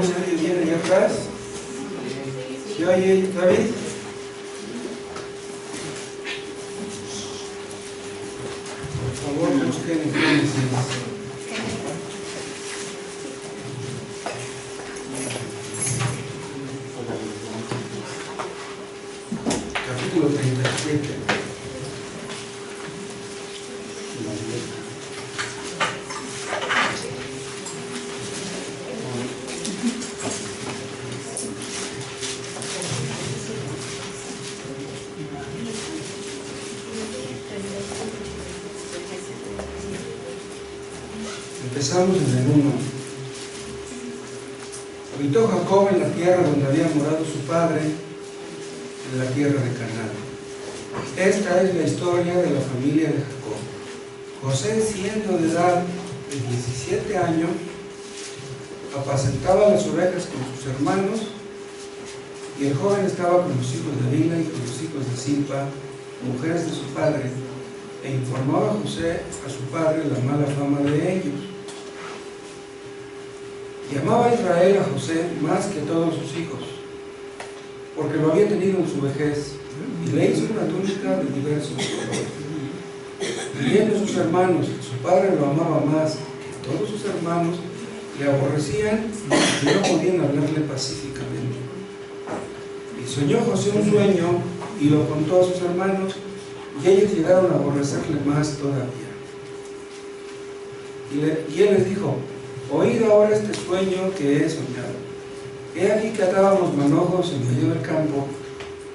no se oye bien allá atrás. ¿Se oye, David? Por favor, busquen en Génesis. Capítulo 37. Empezamos en el 1. Habitó Jacob en la tierra donde había morado su padre, en la tierra de Canaán. Esta es la historia de la familia de Jacob. José, siendo de edad de 17 años, apacentaba las ovejas con sus hermanos, y el joven estaba con los hijos de Bilha y con los hijos de Zilpa, mujeres de su padre, e informaba a José a su padre la mala fama de ellos. Llamaba Israel a José más que a todos sus hijos, porque lo había tenido en su vejez, y le hizo una túnica de diversos colores. Y viendo sus hermanos que su padre lo amaba más que todos sus hermanos, le aborrecían y no podían hablarle pacíficamente. Y soñó José un sueño y lo contó a sus hermanos, y ellos llegaron a aborrecerle más todavía. Y él les dijo: oíd ahora este sueño que he soñado. He aquí que atábamos manojos en medio del campo,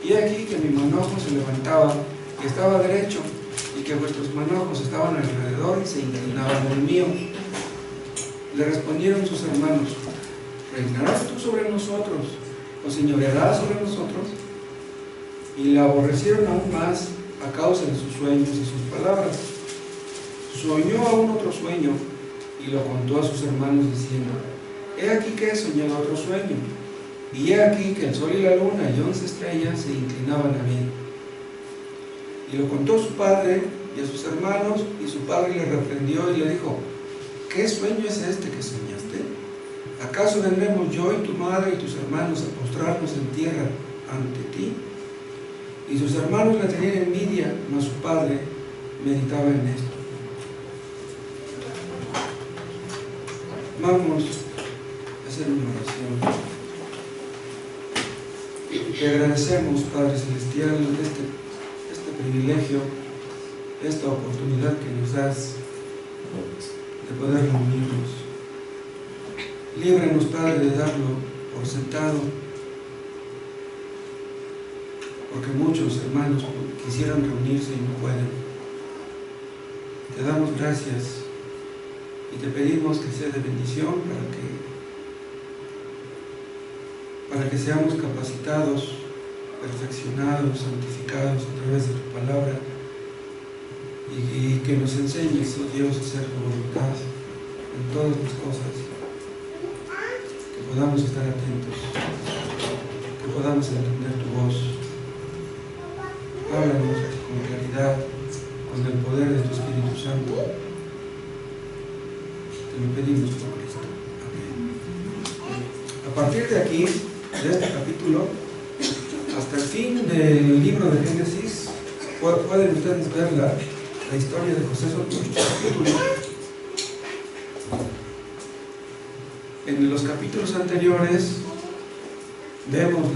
y he aquí que mi manojo se levantaba y estaba derecho, y que vuestros manojos estaban alrededor y se inclinaban al mío. Le respondieron sus hermanos: ¿reinarás tú sobre nosotros, o señorearás sobre nosotros? Y le aborrecieron aún más a causa de sus sueños y sus palabras. Soñó aún otro sueño, y lo contó a sus hermanos diciendo: he aquí que he soñado otro sueño, y he aquí que el sol y la luna y 11 estrellas se inclinaban a mí. Y lo contó a su padre y a sus hermanos, y su padre le reprendió y le dijo: ¿qué sueño es este que soñaste? ¿Acaso vendremos yo y tu madre y tus hermanos a postrarnos en tierra ante ti? Y sus hermanos le tenían envidia, mas su padre meditaba en esto. Vamos a hacer una oración. Te agradecemos, Padre Celestial, este privilegio, esta oportunidad que nos das de poder reunirnos. Líbranos, Padre, de darlo por sentado, porque muchos hermanos quisieran reunirse y no pueden. Te damos gracias y te pedimos que sea de bendición para que seamos capacitados, perfeccionados, santificados a través de tu palabra, y que nos enseñes, oh Dios, a hacer tu voluntad en todas las cosas, que podamos estar atentos, que podamos entender tu voz. Háblanos con claridad, con el poder de tu Espíritu Santo. Te lo pedimos por Cristo. Amén. A partir de aquí, de este capítulo, hasta el fin del libro de Génesis, pueden ustedes ver la historia de José. Son muchos capítulos. En los capítulos anteriores vemos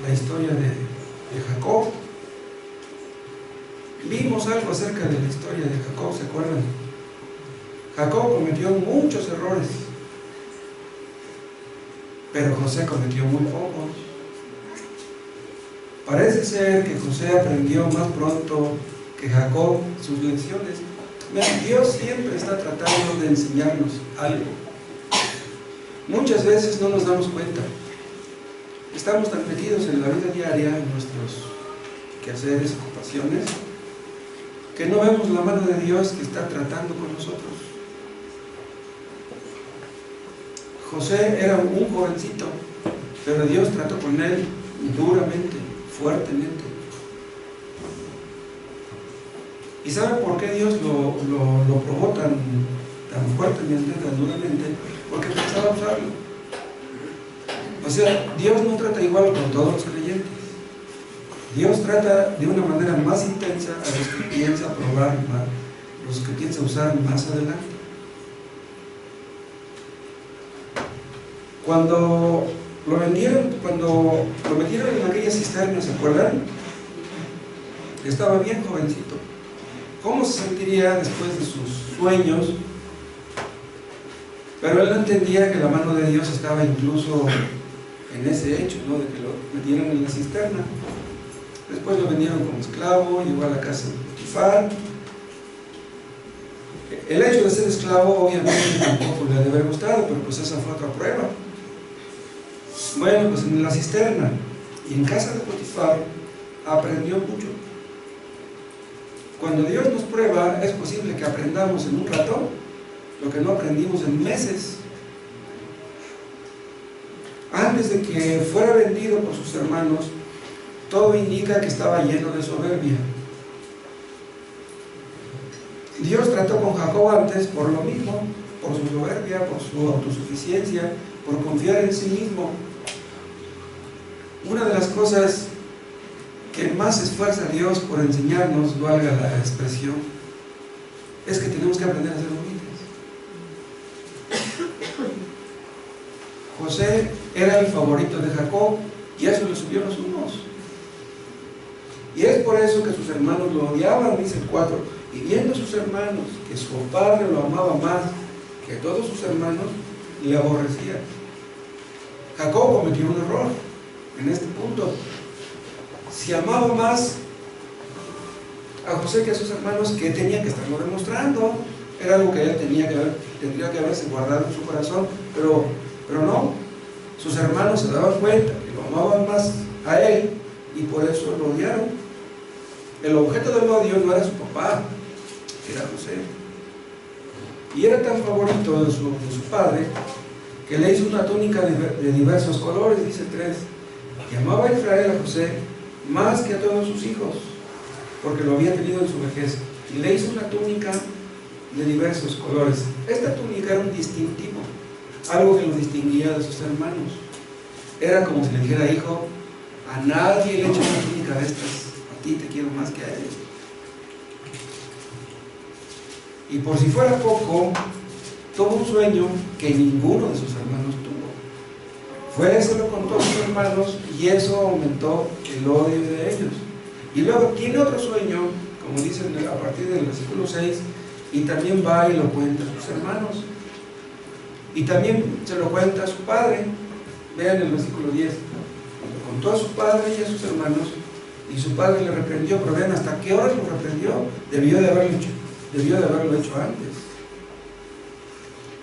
la historia de Jacob. Vimos algo acerca de la historia de Jacob, ¿se acuerdan? Jacob cometió muchos errores, pero José cometió muy pocos. Parece ser que José aprendió más pronto que Jacob sus lecciones. Dios siempre está tratando de enseñarnos algo. Muchas veces no nos damos cuenta. Estamos tan metidos en la vida diaria, en nuestros quehaceres, ocupaciones, que no vemos la mano de Dios que está tratando con nosotros. José era un jovencito, pero Dios trató con él duramente, fuertemente. ¿Y sabe por qué Dios lo probó tan fuertemente, tan duramente? Porque pensaba usarlo. O sea, Dios no trata igual con todos los creyentes. Dios trata de una manera más intensa a los que piensa probar más, los que piensa usar más adelante. Cuando lo metieron en aquella cisterna, ¿se acuerdan? Estaba bien jovencito. ¿Cómo se sentiría después de sus sueños? Pero él no entendía que la mano de Dios estaba incluso en ese hecho, ¿no? De que lo metieron en la cisterna. Después lo vendieron como esclavo, llegó a la casa de Potifar. El hecho de ser esclavo obviamente tampoco le ha de haber gustado, pero pues esa fue otra prueba. Bueno, pues en la cisterna y en casa de Potifar aprendió mucho. Cuando Dios nos prueba, es posible que aprendamos en un rato lo que no aprendimos en meses. Antes de que fuera vendido por sus hermanos, todo indica que estaba lleno de soberbia. Dios trató con Jacob antes por lo mismo, por su soberbia, por su autosuficiencia, por confiar en sí mismo. Una de las cosas que más esfuerza a Dios por enseñarnos, valga la expresión, es que tenemos que aprender a ser humildes. José era el favorito de Jacob y a eso le subió los humos. Y es por eso que sus hermanos lo odiaban, dice el 4. Y viendo a sus hermanos que su padre lo amaba más que todos sus hermanos, le aborrecía. Jacob cometió un error en este punto. Si amaba más a José que a sus hermanos, ¿qué tenía que estarlo demostrando? Era algo que él tendría que haberse guardado en su corazón, pero no. Sus hermanos se daban cuenta que lo amaban más a él y por eso lo odiaron. El objeto del odio no era su papá, era José. Y era tan favorito de su padre que le hizo una túnica de diversos colores, dice 3. Y amaba a Israel a José más que a todos sus hijos, porque lo había tenido en su vejez. Y le hizo una túnica de diversos colores. Esta túnica era un distintivo, algo que lo distinguía de sus hermanos. Era como si le dijera: hijo, a nadie le he hecho una túnica de estas, a ti te quiero más que a él. Y por si fuera poco, tuvo un sueño que ninguno de sus hermanos tuvo. Fue, se lo contó a sus hermanos y eso aumentó el odio de ellos. Y luego tiene otro sueño, como dicen a partir del versículo 6, y también va y lo cuenta a sus hermanos. Y también se lo cuenta a su padre. Vean el versículo 10. Lo contó a su padre y a sus hermanos, y su padre le reprendió. Pero vean hasta qué hora lo reprendió. Debió de haberlo hecho antes.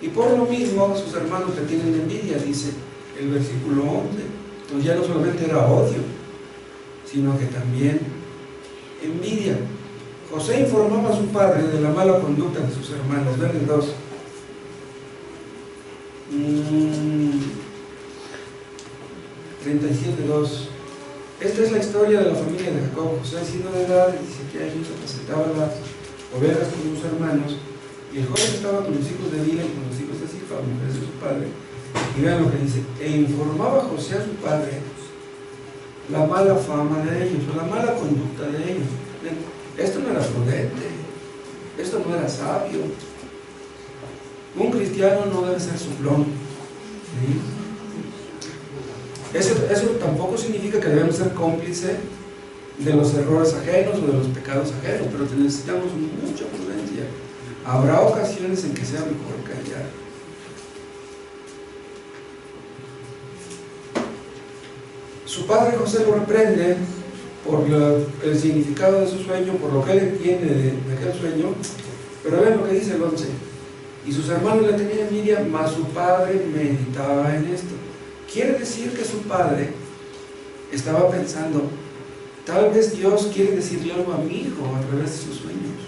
Y por lo mismo sus hermanos le tienen envidia, dice el versículo 11. Entonces ya no solamente era odio, sino que también envidia. José informaba a su padre de la mala conducta de sus hermanos. Vean el 2. 37:2. Esta es la historia de la familia de Jacob. José, siendo de edad de 17 años, apacentaba las ovejas con sus hermanos, y el joven estaba con los hijos de Bila y con los hijos de Zilpa, mujeres de su padre. Y vean lo que dice: e informaba José a su padre la mala fama de ellos, o la mala conducta de ellos. Esto no era prudente, esto no era sabio. Un cristiano no debe ser soplón, ¿sí? Eso tampoco significa que debemos ser cómplice de los errores ajenos o de los pecados ajenos, pero necesitamos mucha prudencia. Habrá ocasiones en que sea mejor callar. Su padre José lo reprende por el significado de su sueño, por lo que él entiende de aquel sueño, pero vean lo que dice el 11. Y sus hermanos le tenían envidia, mas su padre meditaba en esto. Quiere decir que su padre estaba pensando: tal vez Dios quiere decirle algo a mi hijo a través de sus sueños.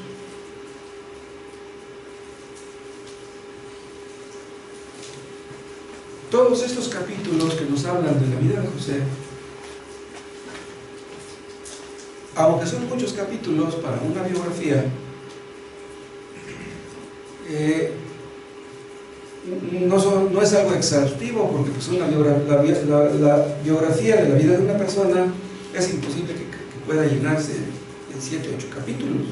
Todos estos capítulos que nos hablan de la vida de José, aunque son muchos capítulos para una biografía, no es algo exhaustivo, porque pues la biografía de la vida de una persona es imposible que pueda llenarse en 7 u 8 capítulos.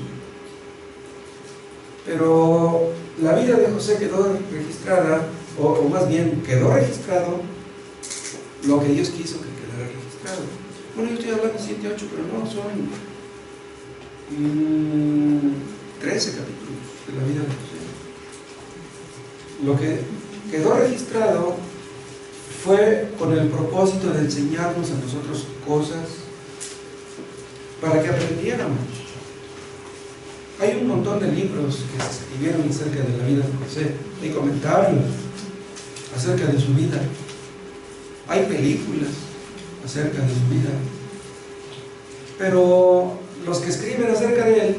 Pero la vida de José quedó registrada, o más bien quedó registrado lo que Dios quiso que quedara registrado. Bueno, yo estoy hablando de 7 u 8, pero no, son 13 capítulos de la vida de José. Lo que quedó registrado fue con el propósito de enseñarnos a nosotros cosas para que aprendiéramos. Hay un montón de libros que se escribieron acerca de la vida de José, hay comentarios acerca de su vida, hay películas acerca de su vida, pero los que escriben acerca de él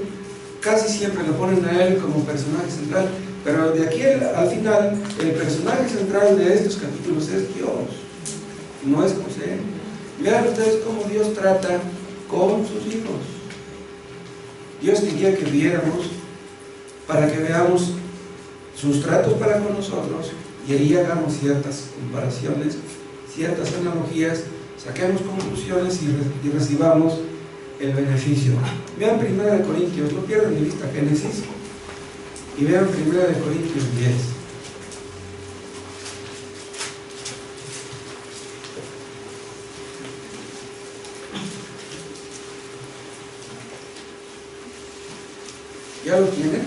casi siempre lo ponen a él como personaje central. Pero de aquí al final, el personaje central de estos capítulos es Dios, no es José. Vean ustedes cómo Dios trata con sus hijos. Dios quería que viéramos para que veamos sus tratos para con nosotros y ahí hagamos ciertas comparaciones, ciertas analogías, saquemos conclusiones y recibamos el beneficio. Vean 1 Corintios, no pierdan de vista Génesis, y vean 1 Corintios 10. ¿Ya lo tienen?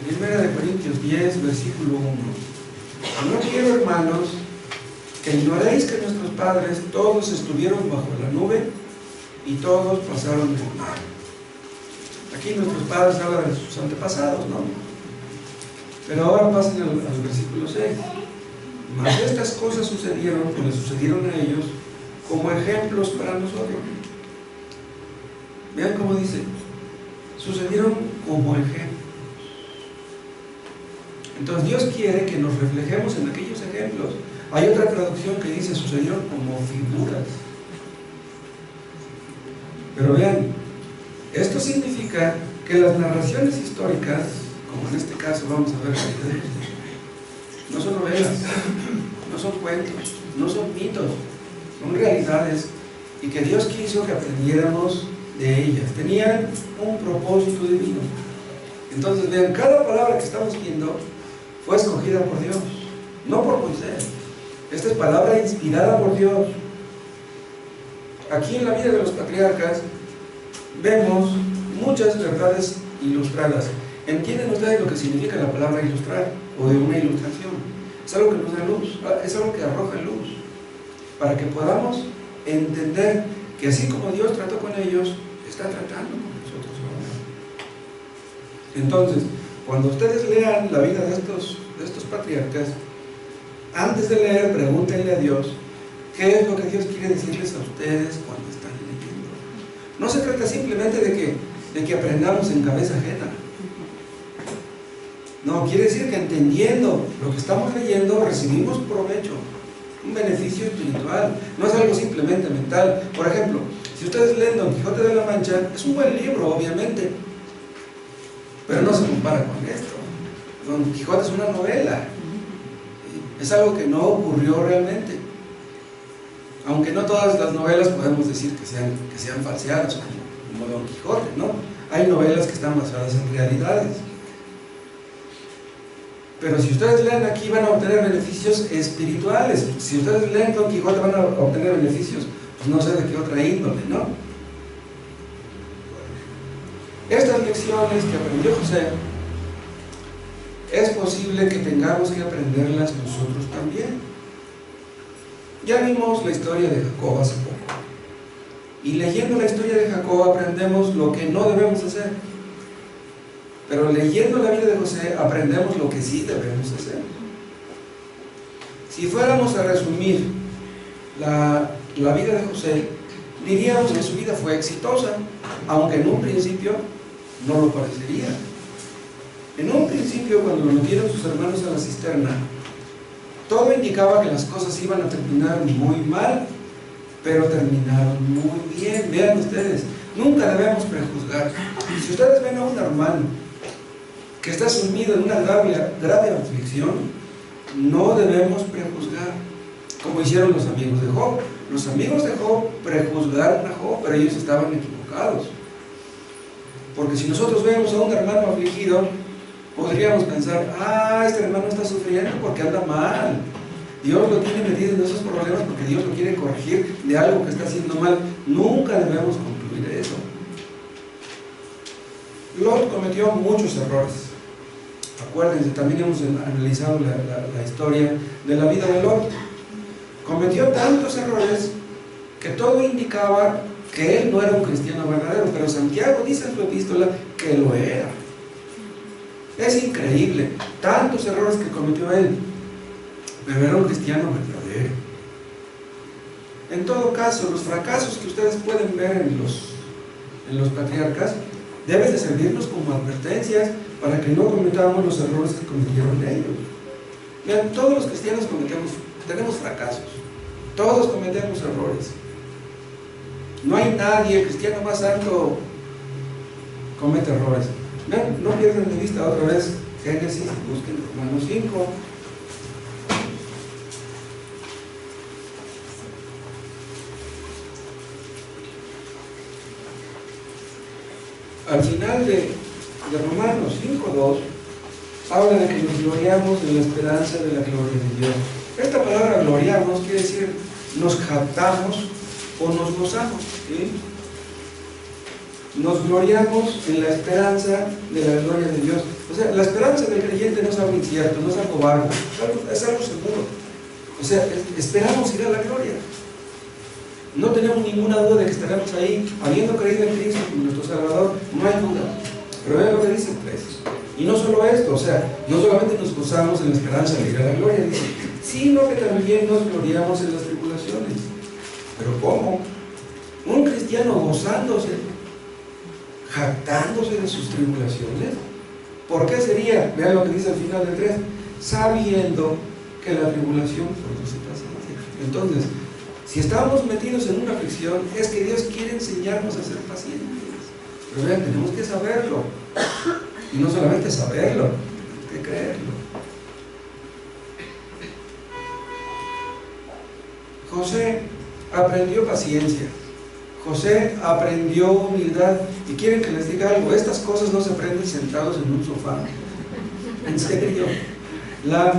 1 Corintios 10, versículo 1. No quiero, hermanos, que ignoréis que nuestros padres todos estuvieron bajo la nube y todos pasaron el mar. Aquí nuestros padres hablan de sus antepasados, ¿no? Pero ahora pasen al versículo 6. Mas estas cosas sucedieron, o les sucedieron a ellos, como ejemplos para nosotros. Vean cómo dice, sucedieron como ejemplos. Entonces Dios quiere que nos reflejemos en aquellos ejemplos. Hay otra traducción que dice, sucedieron como figuras. Pero vean, esto significa que las narraciones históricas, como en este caso vamos a ver, no son novelas, no son cuentos, no son mitos, son realidades, y que Dios quiso que aprendiéramos de ellas. Tenían un propósito divino. Entonces vean, cada palabra que estamos viendo fue escogida por Dios, no por Moisés. Esta es palabra inspirada por Dios. Aquí en la vida de los patriarcas vemos muchas verdades ilustradas. ¿Entienden ustedes lo que significa la palabra ilustrar o de una ilustración? Es algo que nos da luz, es algo que arroja luz, para que podamos entender que así como Dios trató con ellos, está tratando con nosotros ahora. Entonces, cuando ustedes lean la vida de estos patriarcas, antes de leer, pregúntenle a Dios qué es lo que Dios quiere decirles a ustedes cuando están leyendo. No se trata simplemente de que aprendamos en cabeza ajena. No, quiere decir que entendiendo lo que estamos leyendo, recibimos provecho, un beneficio espiritual. No es algo simplemente mental. Por ejemplo, si ustedes leen Don Quijote de la Mancha, es un buen libro, obviamente, pero no se compara con esto. Don Quijote es una novela. Es algo que no ocurrió realmente. Aunque no todas las novelas podemos decir que sean falseadas, como Don Quijote, ¿no? Hay novelas que están basadas en realidades. Pero si ustedes leen aquí, van a obtener beneficios espirituales. Si ustedes leen Don Quijote, van a obtener beneficios, pues no sé de qué otra índole, ¿no? Estas lecciones que aprendió José, es posible que tengamos que aprenderlas nosotros también. Ya vimos la historia de Jacob hace poco, y leyendo la historia de Jacob aprendemos lo que no debemos hacer, pero leyendo la vida de José aprendemos lo que sí debemos hacer. Si fuéramos a resumir la vida de José, diríamos que su vida fue exitosa, aunque en un principio no lo parecería. En un principio, cuando lo metieron sus hermanos a la cisterna, todo indicaba que las cosas iban a terminar muy mal, pero terminaron muy bien. Vean ustedes, nunca debemos prejuzgar. Si ustedes ven a un hermano que está sumido en una grave aflicción, no debemos prejuzgar, como hicieron los amigos de Job. Los amigos de Job prejuzgaron a Job, pero ellos estaban equivocados. Porque si nosotros vemos a un hermano afligido, podríamos pensar, este hermano está sufriendo porque anda mal. Dios lo tiene metido en esos problemas porque Dios lo quiere corregir de algo que está haciendo mal. Nunca debemos concluir eso. Lot cometió muchos errores. Acuérdense, también hemos analizado la historia de la vida de Lot. Cometió tantos errores que todo indicaba que él no era un cristiano verdadero, pero Santiago dice en su epístola que lo era. Es increíble, tantos errores que cometió él, pero era un cristiano verdadero. En todo caso, los fracasos que ustedes pueden ver en los patriarcas deben de servirnos como advertencias para que no cometamos los errores que cometieron ellos. Vean, todos los cristianos tenemos fracasos, todos cometemos errores. No hay nadie, el cristiano más santo comete errores. Vean, no pierdan de vista otra vez Génesis, busquen Romanos 5. Al final de Romanos 5:2 habla de que nos gloriamos en la esperanza de la gloria de Dios. Esta palabra gloriamos quiere decir nos jactamos o nos gozamos, ¿sí? Nos gloriamos en la esperanza de la gloria de Dios. O sea, la esperanza del creyente no es algo incierto, no es algo vago, es algo seguro. O sea, esperamos ir a la gloria. No tenemos ninguna duda de que estaremos ahí, habiendo creído en Cristo como nuestro Salvador, no hay duda. Pero vean lo que dice el 3. Y no solo esto, o sea, no solamente nos gozamos en la esperanza de ir a la gloria, dice, sino que también nos gloriamos en las tribulaciones. ¿Pero cómo? Un cristiano gozándose, jactándose de sus tribulaciones. ¿Por qué sería? Vean lo que dice al final del 3, sabiendo que la tribulación produce paciencia. Entonces, si estamos metidos en una aflicción, es que Dios quiere enseñarnos a ser pacientes. Pero vean, tenemos que saberlo. Y no solamente saberlo, tenemos que creerlo. José aprendió paciencia. José aprendió humildad. Y quieren que les diga algo, estas cosas no se aprenden sentados en un sofá. En serio. La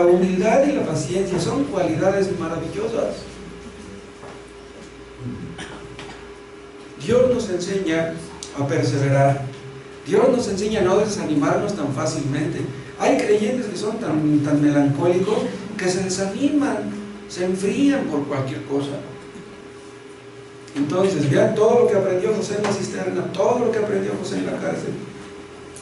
humildad y la paciencia son cualidades maravillosas. Dios nos enseña a perseverar. Dios nos enseña a no desanimarnos tan fácilmente. Hay creyentes que son tan melancólicos que se desaniman, se enfrían por cualquier cosa. Entonces, vean todo lo que aprendió José en la cisterna, todo lo que aprendió José en la cárcel.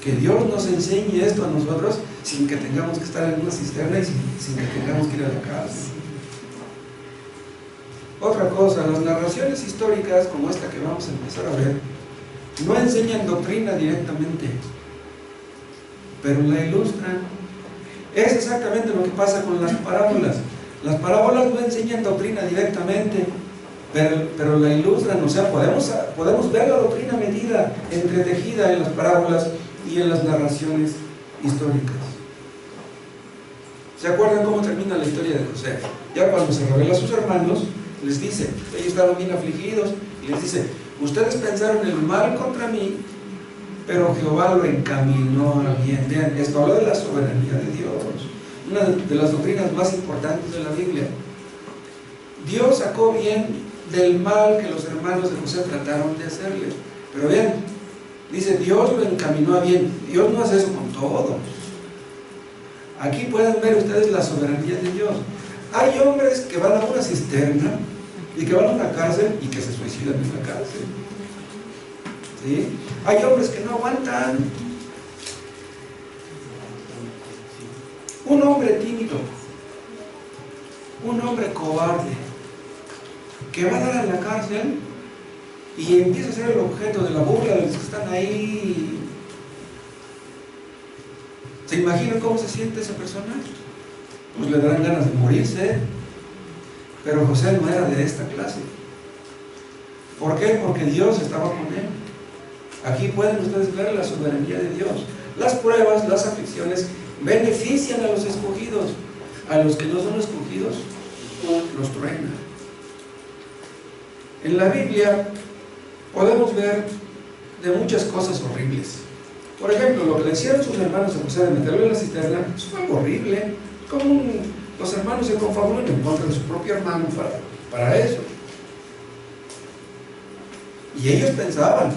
Que Dios nos enseñe esto a nosotros sin que tengamos que estar en una cisterna y sin que tengamos que ir a la cárcel. Otra cosa, las narraciones históricas como esta que vamos a empezar a ver no enseñan doctrina directamente, pero la ilustran. Es exactamente lo que pasa con las parábolas. Las parábolas no enseñan doctrina directamente, pero la ilustran. O sea, podemos ver la doctrina metida, entretejida en las parábolas y en las narraciones históricas. ¿Se acuerdan cómo termina la historia de José? Ya cuando se revela a sus hermanos, les dice, ellos estaban bien afligidos, y les dice, ustedes pensaron el mal contra mí, pero Jehová lo encaminó a bien. Vean, esto habla de la soberanía de Dios, una de las doctrinas más importantes de la Biblia. Dios sacó bien del mal que los hermanos de José trataron de hacerle. Pero vean, dice, Dios lo encaminó a bien. Dios no hace eso con todos. Aquí pueden ver ustedes la soberanía de Dios. Hay hombres que van a una cisterna y que van a una cárcel y que se suicidan en la cárcel. ¿Sí? Hay hombres que no aguantan. Un hombre tímido, un hombre cobarde, que va a dar a la cárcel y empieza a ser el objeto de la burla de los que están ahí. ¿Se imaginan cómo se siente esa persona? Pues le darán ganas de morirse. Pero José no era de esta clase. ¿Por qué? Porque Dios estaba con él. Aquí pueden ustedes ver la soberanía de Dios. Las pruebas, las aflicciones benefician a los escogidos. A los que no son escogidos, los truena. En la Biblia podemos ver de muchas cosas horribles. Por ejemplo, lo que le hicieron sus hermanos a José de meterlo en la cisterna, eso fue horrible. Como los hermanos se confabulan en contra de su propio hermano para eso. Y ellos pensaban,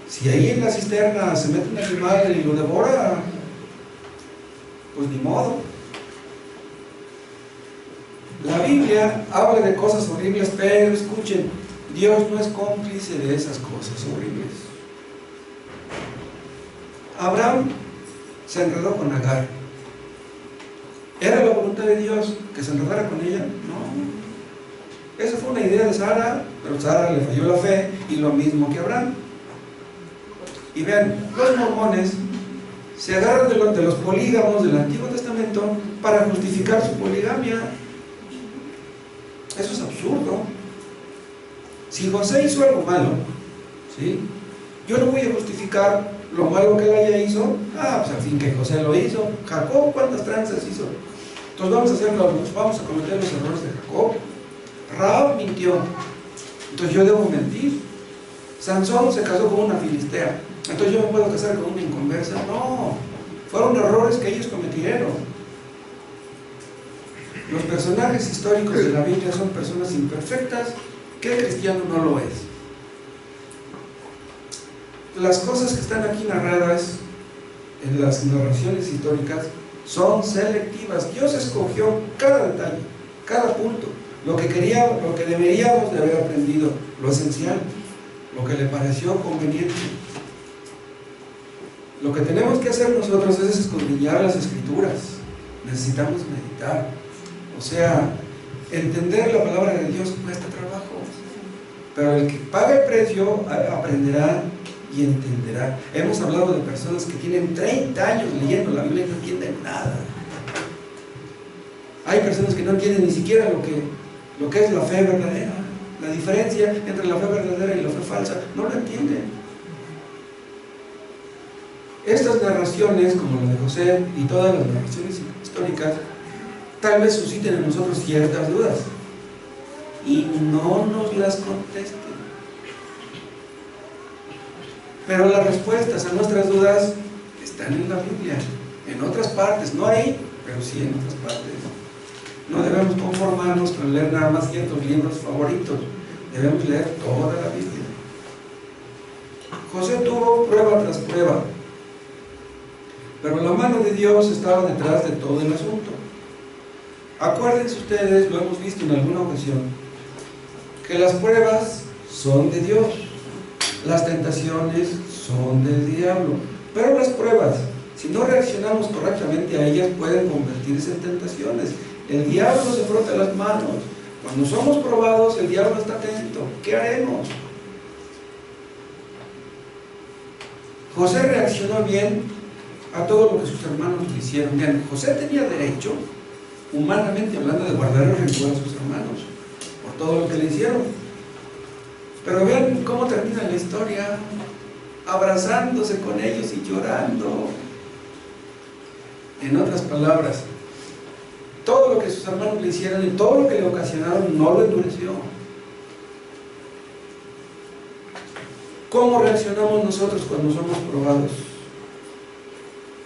si ahí en la cisterna se mete un animal y lo devora, pues ni modo. La Biblia habla de cosas horribles, pero escuchen, Dios no es cómplice de esas cosas horribles. Abraham se enredó con Agar. ¿Era la voluntad de Dios que se enredara con ella? No. Esa fue una idea de Sara, pero Sara le falló la fe, y lo mismo que Abraham. Y vean, los mormones se agarran de los polígamos del Antiguo Testamento para justificar su poligamia. Eso es absurdo. Si José hizo algo malo, ¿sí?, yo no voy a justificar lo malo que él haya hizo. Pues al fin que José lo hizo. Jacob, ¿cuántas tranzas hizo? Entonces vamos a cometer los errores de Jacob. Rahab mintió, entonces yo debo mentir. Sansón se casó con una filistea, entonces yo me puedo casar con una inconversa. No, fueron errores que ellos cometieron. Los personajes históricos de la Biblia son personas imperfectas, que el cristiano no lo es. Las cosas que están aquí narradas en las narraciones históricas son selectivas. Dios escogió cada detalle, cada punto, lo que deberíamos de haber aprendido, lo esencial, lo que le pareció conveniente. Lo que tenemos que hacer nosotros es escudriñar las Escrituras. Necesitamos meditar. O sea, entender la palabra de Dios cuesta trabajo, pero el que paga el precio aprenderá y entenderá. Hemos hablado de personas que tienen 30 años leyendo la Biblia y no entienden nada. Hay personas que no entienden ni siquiera lo que es la fe verdadera, la diferencia entre la fe verdadera y la fe falsa, no lo entienden. Estas narraciones, como la de José y todas las narraciones históricas, tal vez susciten en nosotros ciertas dudas y no nos las contesten. Pero las respuestas a nuestras dudas están en la Biblia, en otras partes, no ahí, pero sí en otras partes. No debemos conformarnos con leer nada más ciertos libros favoritos, debemos leer toda la Biblia. José tuvo prueba tras prueba, pero la mano de Dios estaba detrás de todo el asunto. Acuérdense ustedes, lo hemos visto en alguna ocasión, que las pruebas son de Dios, las tentaciones son del diablo, pero las pruebas, si no reaccionamos correctamente a ellas, pueden convertirse en tentaciones. El diablo se frota las manos. Cuando somos probados, el diablo está atento. ¿Qué haremos? José reaccionó bien a todo lo que sus hermanos le hicieron. Bien, José tenía derecho, humanamente hablando, de guardar el rencor a sus hermanos por todo lo que le hicieron. Pero vean cómo termina la historia, abrazándose con ellos y llorando. En otras palabras, todo lo que sus hermanos le hicieron y todo lo que le ocasionaron no lo endureció. ¿Cómo reaccionamos nosotros cuando somos probados?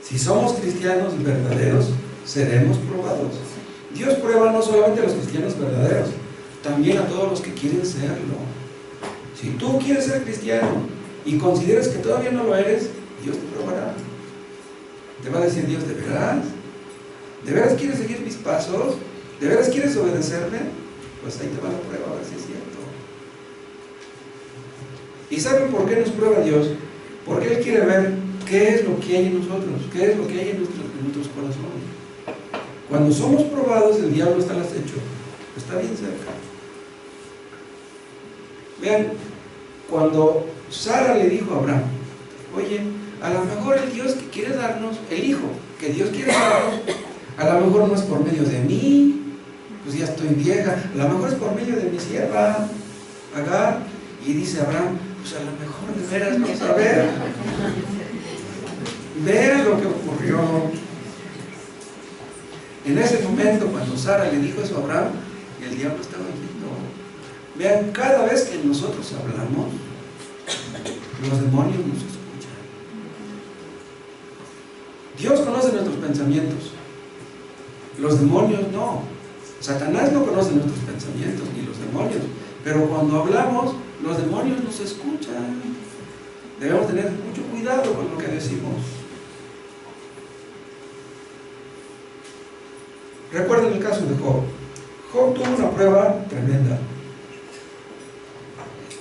Si somos cristianos verdaderos, seremos probados. Dios prueba no solamente a los cristianos verdaderos, también a todos los que quieren serlo. Si tú quieres ser cristiano y consideras que todavía no lo eres, Dios te probará. Te va a decir Dios, ¿de veras? ¿De veras quieres seguir mis pasos? ¿De veras quieres obedecerme? Pues ahí te va la prueba, a ver si es cierto. ¿Y saben por qué nos prueba Dios? Porque Él quiere ver qué es lo que hay en nosotros, qué es lo que hay en nuestros corazones. Cuando somos probados, el diablo está al acecho, está bien cerca. Vean, cuando Sara le dijo a Abraham, oye, a lo mejor el Dios que quiere darnos, el hijo que Dios quiere darnos, a lo mejor no es por medio de mí, pues ya estoy vieja, a lo mejor es por medio de mi sierva Agar. Y dice Abraham, pues a lo mejor de veras vamos a ver. Vean lo que Sara le dijo eso a Abraham, y el diablo estaba oyendo. Vean, cada vez que nosotros hablamos, los demonios nos escuchan. Dios conoce nuestros pensamientos, los demonios no. Satanás no conoce nuestros pensamientos, ni los demonios. Pero cuando hablamos, los demonios nos escuchan. Debemos tener mucho cuidado con lo que decimos. Recuerden el caso de Job. Job tuvo una prueba tremenda,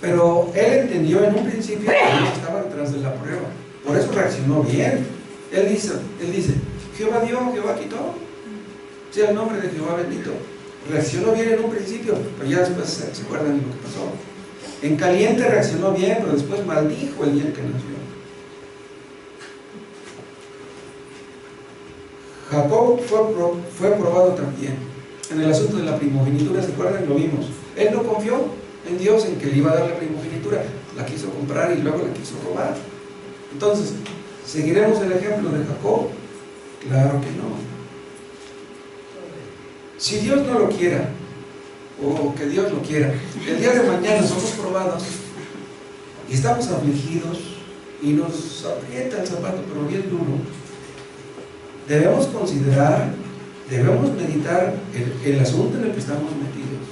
pero él entendió en un principio que Dios estaba detrás de la prueba. Por eso reaccionó bien. Él dice, Jehová dio, Jehová quitó. Sea el nombre de Jehová bendito. Reaccionó bien en un principio, pero ya después se acuerdan de lo que pasó. En caliente reaccionó bien, pero después maldijo el día en que nació. Jacob fue probado también en el asunto de la primogenitura. ¿Se acuerdan? Lo vimos. Él no confió en Dios, en que le iba a dar la primogenitura. La quiso comprar y luego la quiso robar. Entonces, ¿seguiremos el ejemplo de Jacob? Claro que no. Si Dios no lo quiera, o que Dios lo quiera, el día de mañana somos probados y estamos afligidos y nos aprieta el zapato, pero bien duro, debemos considerar, debemos meditar el asunto en el que estamos metidos.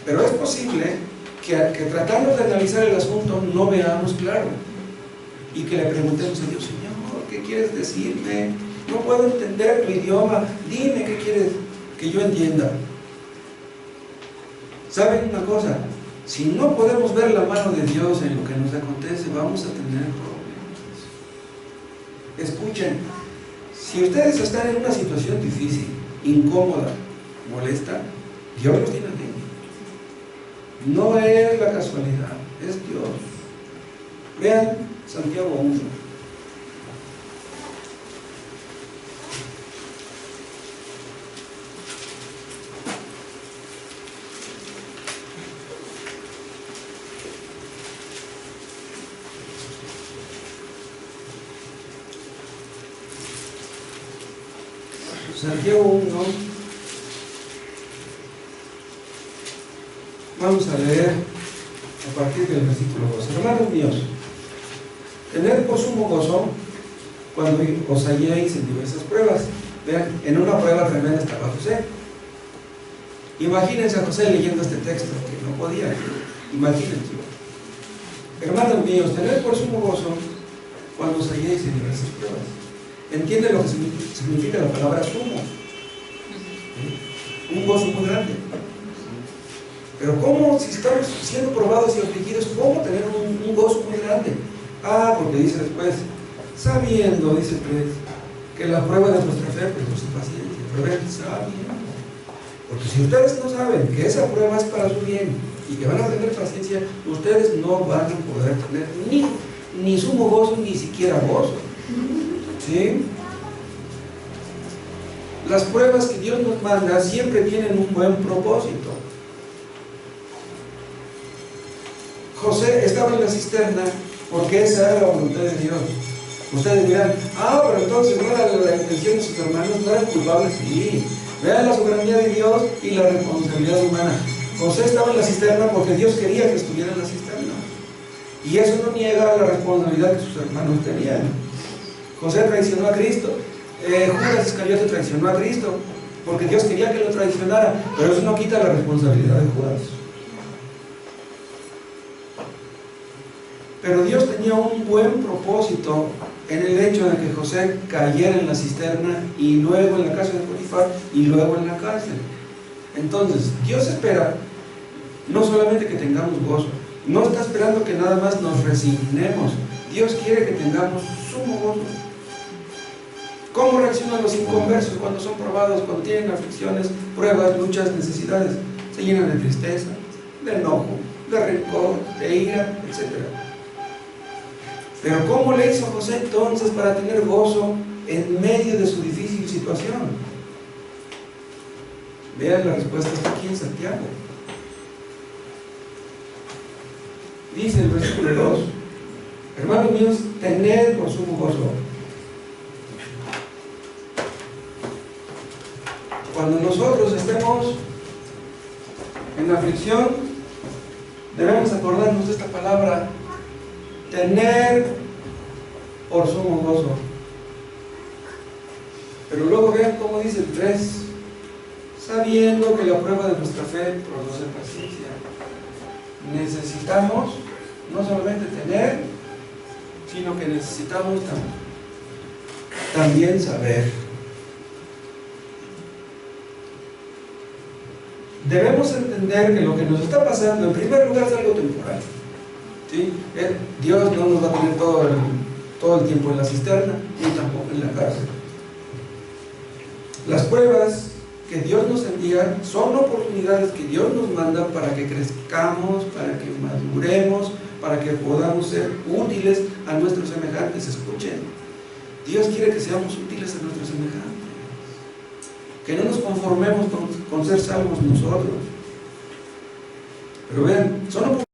Pero es posible que tratando de analizar el asunto no veamos claro y que le preguntemos a Dios: Señor, ¿qué quieres decirme? No puedo entender tu idioma, dime qué quieres que yo entienda. ¿Saben una cosa? Si no podemos ver la mano de Dios en lo que nos acontece, vamos a tener problemas. Escuchen, si ustedes están en una situación difícil, incómoda, molesta, Dios los tiene ahí. No es la casualidad, es Dios. Vean Santiago 1. Santiago 1, vamos a leer a partir del versículo 2. Hermanos míos, tened por sumo gozo cuando os halléis en diversas pruebas. Vean, en una prueba tremenda estaba José. Imagínense a José leyendo este texto, que no podía. Imagínense. Hermanos míos, tened por sumo gozo cuando os halléis en diversas pruebas. ¿Entiende lo que significa la palabra sumo? Un gozo muy grande. Pero ¿cómo, si estamos siendo probados y afligidos, cómo tener un gozo muy grande? Porque dice después, sabiendo, dice el 3, que la prueba de vuestra fe produce paciencia. Pero vean, sabiendo. Porque si ustedes no saben que esa prueba es para su bien y que van a tener paciencia, ustedes no van a poder tener ni sumo gozo, ni siquiera gozo. ¿Sí? Las pruebas que Dios nos manda siempre tienen un buen propósito. José estaba en la cisterna porque esa era la voluntad de Dios. Ustedes dirán, pero entonces no era la intención de sus hermanos, no eran culpables. Sí, vean la soberanía de Dios y la responsabilidad humana. José estaba en la cisterna porque Dios quería que estuviera en la cisterna, y eso no niega la responsabilidad que sus hermanos tenían. José traicionó a Cristo. Judas Iscariote traicionó a Cristo porque Dios quería que lo traicionara, pero eso no quita la responsabilidad de Judas. Pero Dios tenía un buen propósito en el hecho de que José cayera en la cisterna y luego en la casa de Potifar y luego en la cárcel. Entonces, Dios espera no solamente que tengamos gozo, no está esperando que nada más nos resignemos. Dios quiere que tengamos sumo gozo. ¿Cómo reaccionan los inconversos cuando son probados, cuando tienen aflicciones, pruebas, luchas, necesidades? Se llenan de tristeza, de enojo, de rencor, de ira, etc. Pero ¿cómo le hizo José entonces para tener gozo en medio de su difícil situación? Vean la respuesta, está aquí en Santiago. Dice el versículo 2: hermanos míos, tened por sumo gozo cuando nosotros estemos en aflicción, debemos acordarnos de esta palabra: tener por sumo gozo. Pero luego vean cómo dice el 3: sabiendo que la prueba de nuestra fe produce paciencia. Necesitamos no solamente tener, sino que necesitamos también saber. Debemos entender que lo que nos está pasando, en primer lugar, es algo temporal, ¿sí? Dios no nos va a tener todo el tiempo en la cisterna, ni tampoco en la cárcel. Las pruebas que Dios nos envía son oportunidades que Dios nos manda para que crezcamos, para que maduremos, para que podamos ser útiles a nuestros semejantes. Escuchen, Dios quiere que seamos útiles a nuestros semejantes, que no nos conformemos con ser salvos nosotros. Pero vean, son oportunidades